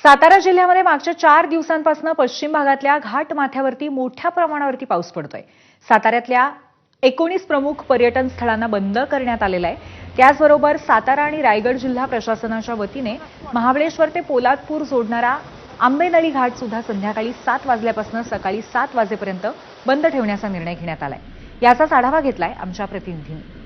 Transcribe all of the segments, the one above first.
सातारा जिल्ह्यामध्ये मागच्या 4 दिवसांपासून पश्चिम भागातल्या घाट माथ्यावरती मोठ्या प्रमाणावरती पाऊस पडतोय। साताऱ्यातल्या 19 प्रमुख पर्यटन स्थळांना बंद करण्यात आलेलं आहे। त्याचबरोबर सातारा आणि रायगड जिल्हा प्रशासनाच्या वतीने महाबळेश्वर ते पोलादपूर जोडणारा आंबेनळी घाट सुद्धा संध्याकाळी 7 वाजल्यापासून सकाळी 7 वाजेपर्यंत बंद ठेवण्याचा निर्णय घेण्यात आलाय। याचाच आढावा घेतलाय आमच्या प्रतिनिधींनी।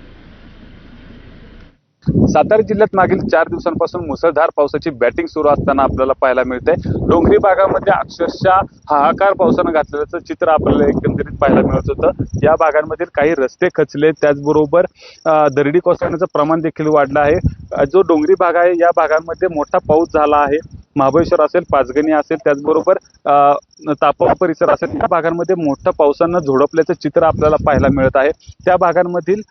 सातारा जिल्ह्यात मागील 4 दिवसांपासून मुसळधार पावसाची बॅटिंग सुरू असताना आपल्याला पाहायला मिळते। डोंगरी भागामध्ये अक्षरशः हाहाकार पावसानं घातलेल्याचं चित्र आपल्याला एकंदरीत पाहायला मिळत होतं। या भागांमधील काही रस्ते खचले, त्याचबरोबर दरडी कोसळण्याचं प्रमाण देखील वाढलं आहे। जो डोंगरी भाग आहे या भागांमध्ये मोठा पाऊस झाला आहे। महाबळेश्वर असेल, पाचगणी असेल, त्याचबरोबर तापव परिसर असेल, या भागांमध्ये मोठ्या पावसानं झोडपल्याचं चित्र आपल्याला पाहायला मिळत आहे। त्या भागांमधील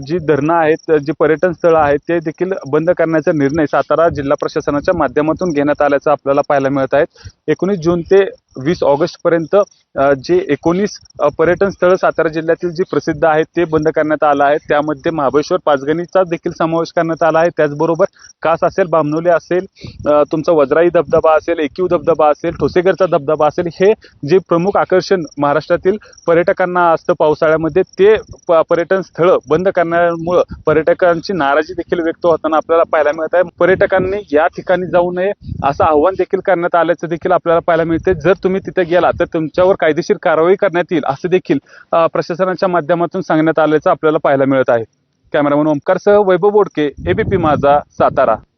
जी धरणं आहेत, जी पर्यटन स्थळं आहेत, ते देखील बंद करण्याचा निर्णय सातारा जिल्हा प्रशासनाच्या माध्यमातून घेण्यात आल्याचं आपल्याला पाहायला मिळत आहे। 19 जून ते 20 ऑगस्ट पर्यंत जे 19 पर्यटन स्थळं सातारा जिल्ह्यातील जी प्रसिद्ध आहेत ते बंद करण्यात आलं आहे। त्यामध्ये महाबळेश्वर, पाचगणीचा देखील समावेश करण्यात आला आहे। त्याचबरोबर कास असेल, बामणोली असेल, तुमचा वजराई धबधबा असेल, एकयू धबधबा असेल, ठोसेघरचा धबधबा असेल, हे जे प्रमुख आकर्षण महाराष्ट्रातील पर्यटकांना असतं पावसाळ्यामध्ये, ते पर्यटन स्थळं बंद करण्यामुळे पर्यटकांची नाराजी देखील व्यक्त होताना आपल्याला पाहायला मिळत आहे। पर्यटकांनी या ठिकाणी जाऊ नये असं आव्हान देखील करण्यात आल्याचं देखील आपल्याला पाहायला मिळते। जर तुम्ही तिथे गेला तर तुमच्यावर कायदेशीर कारवाई करण्यात येईल असं देखील प्रशासनाच्या माध्यमातून सांगण्यात आल्याचं आपल्याला पाहायला मिळत आहे। कॅमेरामन ओमकारसह वैभव बोडके, एबीपी माझा, सातारा।